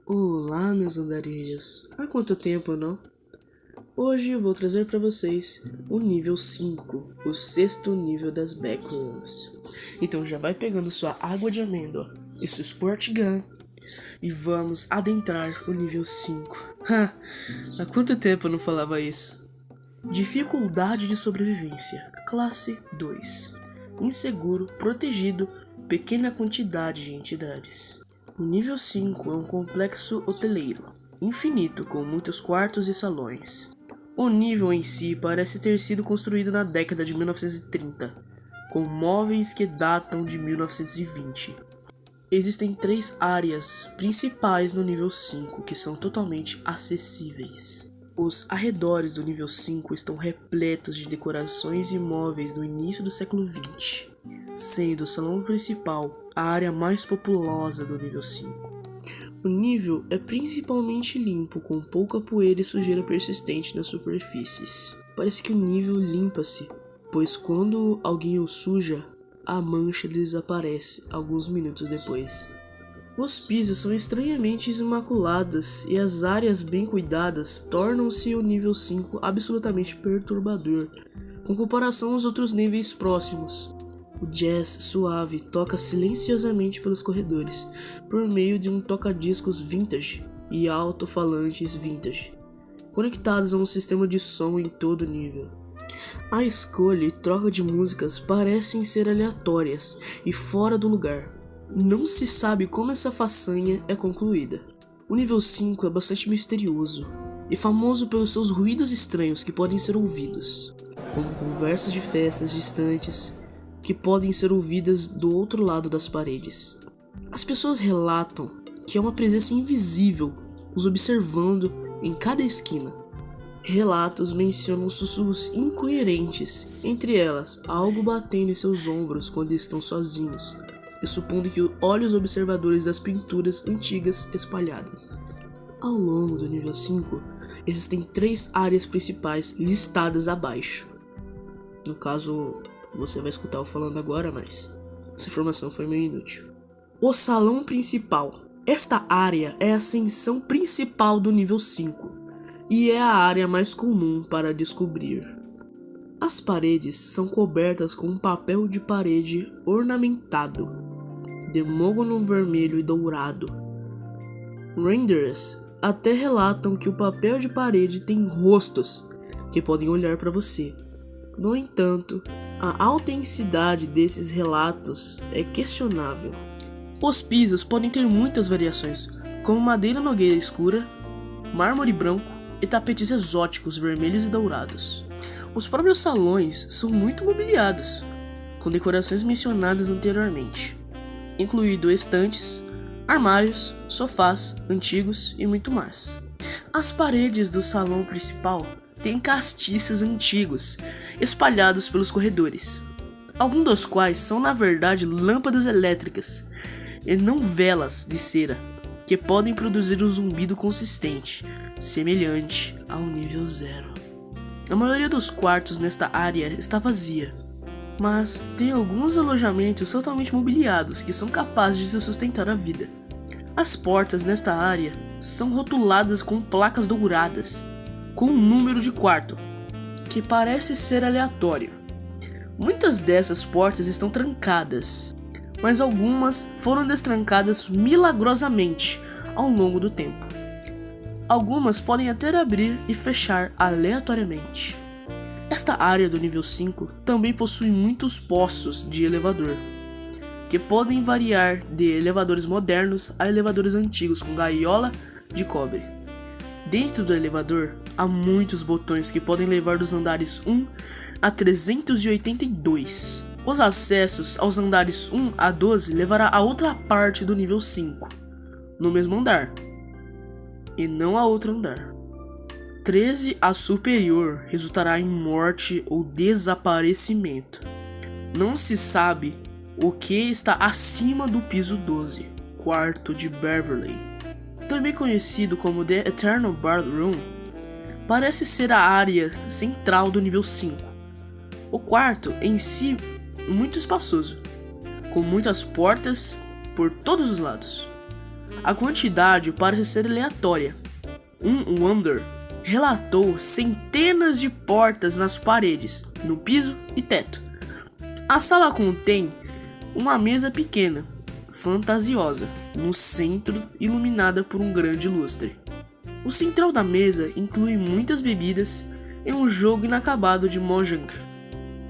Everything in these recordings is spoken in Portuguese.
Olá, meus andarilhos! Há quanto tempo, não? Hoje eu vou trazer para vocês o nível 5, o sexto nível das Backrooms. Então já vai pegando sua água de amêndoa e seu Squirt Gun e vamos adentrar o nível 5. Há quanto tempo eu não falava isso? Dificuldade de sobrevivência, classe 2. Inseguro, protegido, pequena quantidade de entidades. O nível 5 é um complexo hoteleiro, infinito com muitos quartos e salões. O nível em si parece ter sido construído na década de 1930, com móveis que datam de 1920. Existem 3 áreas principais no nível 5 que são totalmente acessíveis. Os arredores do nível 5 estão repletos de decorações e móveis do início do século XX, sendo o salão principal a área mais populosa do nível 5. O nível é principalmente limpo, com pouca poeira e sujeira persistente nas superfícies. Parece que o nível limpa-se, pois quando alguém o suja, a mancha desaparece alguns minutos depois. Os pisos são estranhamente imaculados e as áreas bem cuidadas tornam-se o nível 5 absolutamente perturbador, com comparação aos outros níveis próximos. O jazz suave toca silenciosamente pelos corredores, por meio de um toca-discos vintage e alto-falantes vintage, conectados a um sistema de som em todo nível. A escolha e troca de músicas parecem ser aleatórias e fora do lugar. Não se sabe como essa façanha é concluída. O nível 5 é bastante misterioso e famoso pelos seus ruídos estranhos que podem ser ouvidos, como conversas de festas distantes que podem ser ouvidas do outro lado das paredes. As pessoas relatam que há uma presença invisível os observando em cada esquina. Relatos mencionam sussurros incoerentes, entre elas algo batendo em seus ombros quando estão sozinhos, e supondo que olhe os observadores das pinturas antigas espalhadas. Ao longo do nível 5, existem 3 áreas principais listadas abaixo. No caso, você vai escutar eu falando agora, mas essa informação foi meio inútil. O salão principal. Esta área é a ascensão principal do nível 5 e é a área mais comum para descobrir. As paredes são cobertas com um papel de parede ornamentado, demógono vermelho e dourado. Renderers até relatam que o papel de parede tem rostos que podem olhar para você. No entanto, a autenticidade desses relatos é questionável. Os pisos podem ter muitas variações, como madeira nogueira escura, mármore branco e tapetes exóticos vermelhos e dourados. Os próprios salões são muito mobiliados, com decorações mencionadas anteriormente, incluindo estantes, armários, sofás antigos e muito mais. As paredes do salão principal têm castiços antigos espalhados pelos corredores, alguns dos quais são na verdade lâmpadas elétricas e não velas de cera, que podem produzir um zumbido consistente, semelhante ao nível 0. A maioria dos quartos nesta área está vazia, mas tem alguns alojamentos totalmente mobiliados que são capazes de se sustentar a vida. As portas nesta área são rotuladas com placas douradas, com um número de quarto, que parece ser aleatório. Muitas dessas portas estão trancadas, mas algumas foram destrancadas milagrosamente ao longo do tempo. Algumas podem até abrir e fechar aleatoriamente. Esta área do nível 5 também possui muitos poços de elevador, que podem variar de elevadores modernos a elevadores antigos com gaiola de cobre. Dentro do elevador, há muitos botões que podem levar dos andares 1 a 382. Os acessos aos andares 1 a 12 levará a outra parte do nível 5, no mesmo andar, e não a outro andar. 13 a superior resultará em morte ou desaparecimento. Não se sabe o que está acima do piso 12, quarto de Beverly, também conhecido como The Eternal Ballroom. Parece ser a área central do nível 5. O quarto em si muito espaçoso, com muitas portas por todos os lados. A quantidade parece ser aleatória. Um Wonder relatou centenas de portas nas paredes, no piso e teto. A sala contém uma mesa pequena, fantasiosa, no centro, iluminada por um grande lustre. O central da mesa inclui muitas bebidas e um jogo inacabado de Mojang.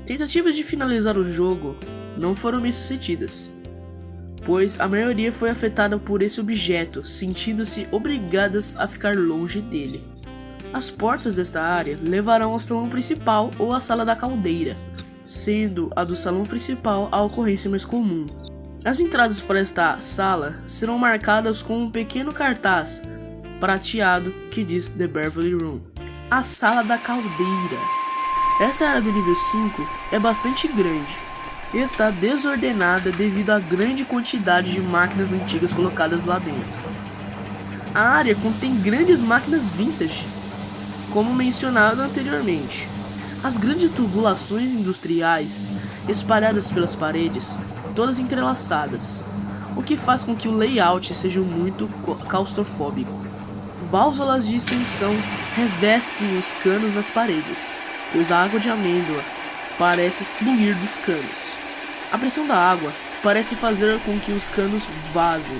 Tentativas de finalizar o jogo não foram bem-sucedidas, pois a maioria foi afetada por esse objeto, sentindo-se obrigadas a ficar longe dele. As portas desta área levarão ao salão principal ou à sala da caldeira, sendo a do salão principal a ocorrência mais comum. As entradas para esta sala serão marcadas com um pequeno cartaz prateado que diz The Beverly Room, a sala da caldeira. Esta área do nível 5 é bastante grande e está desordenada devido à grande quantidade de máquinas antigas colocadas lá dentro. A área contém grandes máquinas vintage, como mencionado anteriormente. As grandes tubulações industriais espalhadas pelas paredes, todas entrelaçadas, o que faz com que o layout seja muito claustrofóbico. Válvulas de extensão revestem os canos nas paredes, pois a água de amêndoa parece fluir dos canos. A pressão da água parece fazer com que os canos vazem.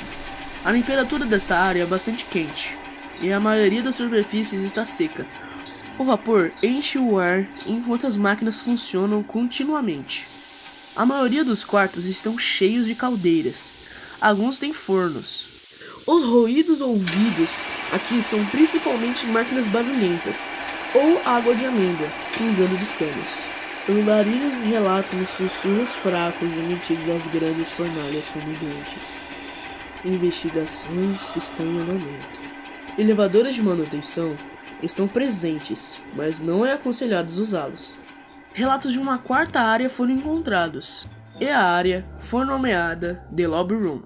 A temperatura desta área é bastante quente, e a maioria das superfícies está seca. O vapor enche o ar enquanto as máquinas funcionam continuamente. A maioria dos quartos estão cheios de caldeiras. Alguns têm fornos. Os ruídos ouvidos aqui são principalmente máquinas barulhentas ou água de amêndoa pingando dos canos. Andarilhos relatam sussurros fracos emitidos das grandes fornalhas fumegantes. Investigações estão em andamento. Elevadores de manutenção estão presentes, mas não é aconselhado usá-los. Relatos de uma quarta área foram encontrados, e a área foi nomeada The Lobby Room.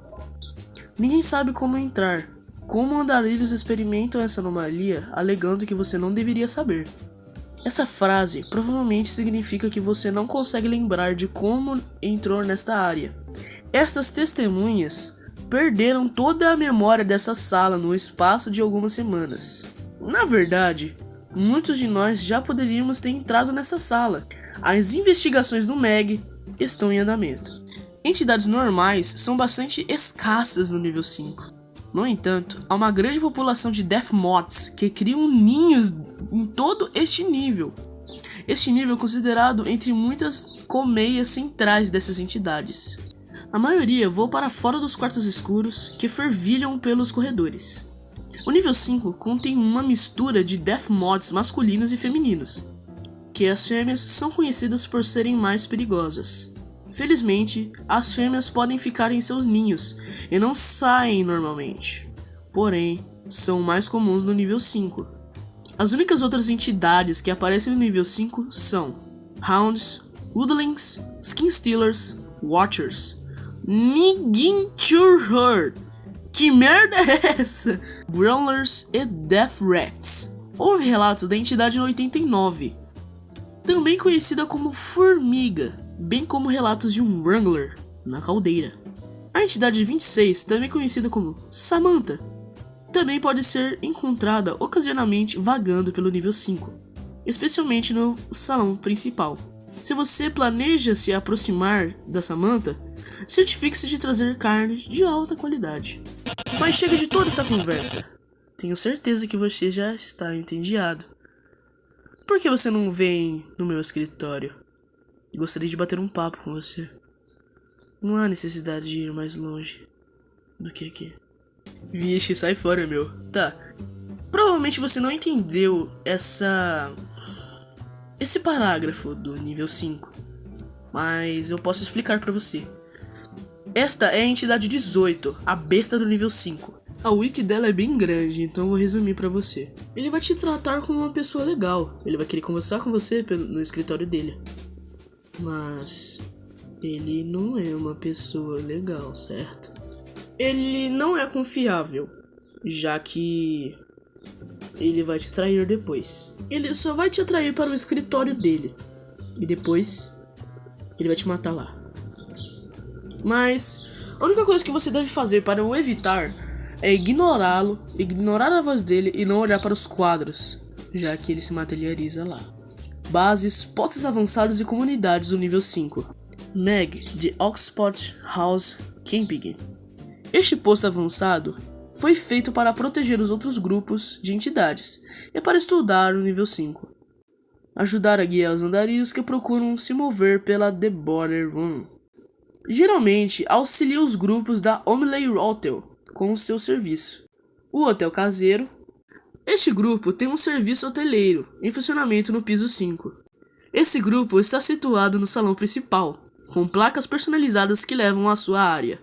Ninguém sabe como entrar. Como andarilhos experimentam essa anomalia, alegando que você não deveria saber. Essa frase provavelmente significa que você não consegue lembrar de como entrou nesta área. Estas testemunhas perderam toda a memória dessa sala no espaço de algumas semanas. Na verdade, muitos de nós já poderíamos ter entrado nessa sala. As investigações do MEG estão em andamento. Entidades normais são bastante escassas no nível 5. No entanto, há uma grande população de Death Moths que criam ninhos em todo este nível. Este nível é considerado entre muitas colmeias centrais dessas entidades. A maioria voa para fora dos quartos escuros que fervilham pelos corredores. O nível 5 contém uma mistura de Death Moths masculinos e femininos, que as fêmeas são conhecidas por serem mais perigosas. Felizmente, as fêmeas podem ficar em seus ninhos e não saem normalmente, porém, são mais comuns no nível 5. As únicas outras entidades que aparecem no nível 5 são Hounds, Woodlings, Skin Stealers, Watchers, Niginchurherd, que merda é essa? Growlers e Death Rats. Houve relatos da entidade no 89, também conhecida como Formiga, bem como relatos de um Wrangler na caldeira. A entidade 26, também conhecida como Samantha, também pode ser encontrada ocasionalmente vagando pelo nível 5, especialmente no salão principal. Se você planeja se aproximar da Samantha, certifique-se de trazer carne de alta qualidade. Mas chega de toda essa conversa. Tenho certeza que você já está entediado. Por que você não vem no meu escritório? Gostaria de bater um papo com você. Não há necessidade de ir mais longe do que aqui. Vixe, sai fora, meu. Tá. Provavelmente você não entendeu esse parágrafo do nível 5, mas eu posso explicar pra você. Esta é a entidade 18, a besta do nível 5. A wiki dela é bem grande, então vou resumir pra você. Ele vai te tratar como uma pessoa legal. Ele vai querer conversar com você no escritório dele. Mas ele não é uma pessoa legal, certo? Ele não é confiável, já que ele vai te trair depois. Ele só vai te atrair para o escritório dele, e depois ele vai te matar lá. Mas a única coisa que você deve fazer para o evitar é ignorá-lo, ignorar a voz dele e não olhar para os quadros, já que ele se materializa lá. Bases, postos avançados e comunidades do nível 5. Meg, de Oxford House Camping. Este posto avançado foi feito para proteger os outros grupos de entidades e para estudar o nível 5. Ajudar a guiar os andarilhos que procuram se mover pela The Border Room. Geralmente auxilia os grupos da Omley Hotel com o seu serviço. O Hotel Caseiro. Este grupo tem um serviço hoteleiro em funcionamento no piso 5. Esse grupo está situado no salão principal, com placas personalizadas que levam à sua área.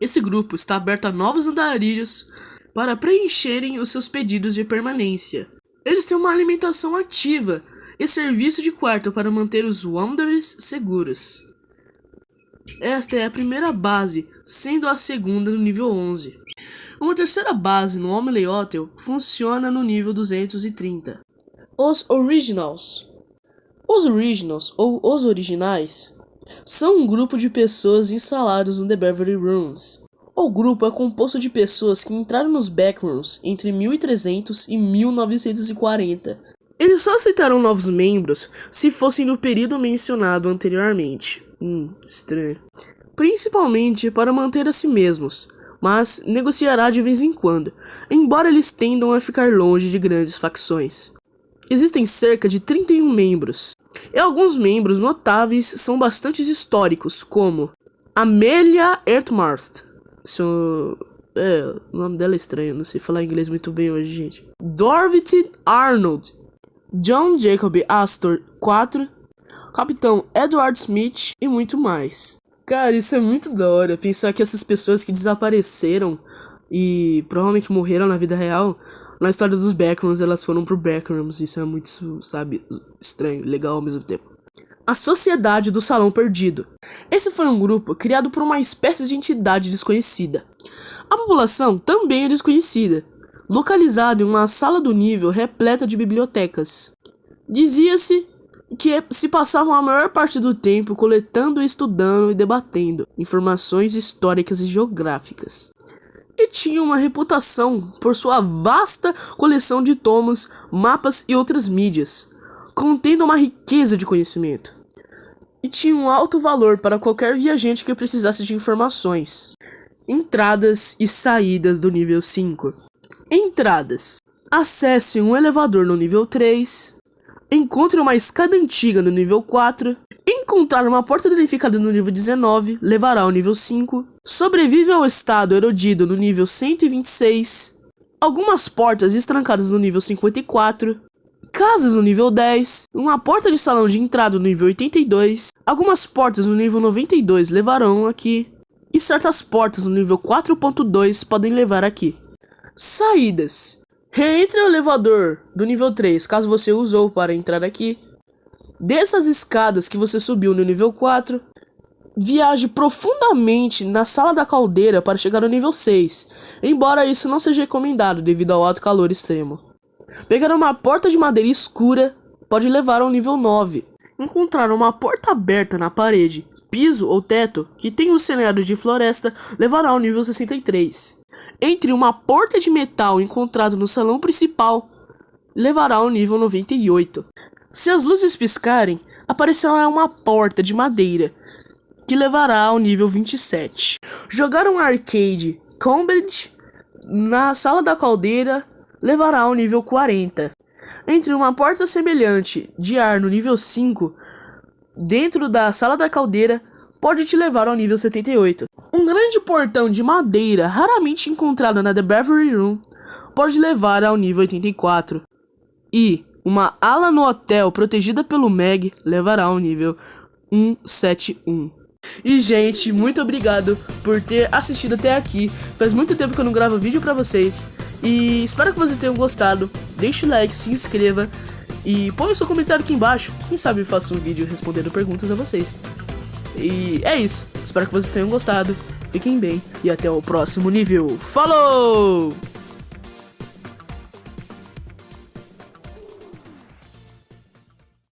Esse grupo está aberto a novos andarilhos para preencherem os seus pedidos de permanência. Eles têm uma alimentação ativa e serviço de quarto para manter os Wanderers seguros. Esta é a primeira base, sendo a segunda no nível 11. Uma terceira base no Omley Hotel funciona no nível 230. Os Originals. Os Originals, ou os Originais, são um grupo de pessoas instalados no The Beverly Rooms. O grupo é composto de pessoas que entraram nos Backrooms entre 1300 e 1940. Eles só aceitaram novos membros se fossem no período mencionado anteriormente. Estranho. Principalmente para manter a si mesmos, mas negociará de vez em quando, embora eles tendam a ficar longe de grandes facções. Existem cerca de 31 membros, e alguns membros notáveis são bastante históricos, como Amelia Earthmarth. O nome dela é estranho, não sei falar inglês muito bem hoje, gente. Dorothy Arnold, John Jacob Astor IV, Capitão Edward Smith e muito mais. Cara, isso é muito da hora, pensar que essas pessoas que desapareceram e provavelmente morreram na vida real, na história dos Backrooms, elas foram pro Backrooms. Isso é muito, sabe, estranho, legal ao mesmo tempo. A Sociedade do Salão Perdido. Esse foi um grupo criado por uma espécie de entidade desconhecida. A população também é desconhecida, localizado em uma sala do nível repleta de bibliotecas. Dizia-se que se passavam a maior parte do tempo coletando, estudando e debatendo informações históricas e geográficas. E tinha uma reputação por sua vasta coleção de tomos, mapas e outras mídias, contendo uma riqueza de conhecimento. E tinha um alto valor para qualquer viajante que precisasse de informações. Entradas e saídas do nível 5. Entradas. Acesse um elevador no nível 3. Encontre uma escada antiga no nível 4. Encontrar uma porta danificada no nível 19 levará ao nível 5. Sobrevive ao estado erodido no nível 126. Algumas portas estrancadas no nível 54. Casas no nível 10. Uma porta de salão de entrada no nível 82. Algumas portas no nível 92 levarão aqui. E certas portas no nível 4.2 podem levar aqui. Saídas. Reentre o elevador do nível 3, caso você usou para entrar aqui. Desça as escadas que você subiu no nível 4. Viaje profundamente na sala da caldeira para chegar ao nível 6, embora isso não seja recomendado devido ao alto calor extremo. Pegar uma porta de madeira escura pode levar ao nível 9. Encontrar uma porta aberta na parede, piso ou teto que tem um cenário de floresta levará ao nível 63. Entre uma porta de metal encontrada no salão principal levará ao nível 98. Se as luzes piscarem, aparecerá uma porta de madeira que levará ao nível 27. Jogar um arcade combat na sala da caldeira levará ao nível 40. Entre uma porta semelhante de ar no nível 5, dentro da sala da caldeira, pode te levar ao nível 78. Um grande portão de madeira, raramente encontrado na The Beverly Room, pode levar ao nível 84. E uma ala no hotel protegida pelo Meg levará ao nível 171. E gente, muito obrigado por ter assistido até aqui. Faz muito tempo que eu não gravo vídeo pra vocês. E espero que vocês tenham gostado. Deixe o like, se inscreva e põe o seu comentário aqui embaixo. Quem sabe eu faço um vídeo respondendo perguntas a vocês. E é isso, espero que vocês tenham gostado. Fiquem bem e até o próximo nível. Falou!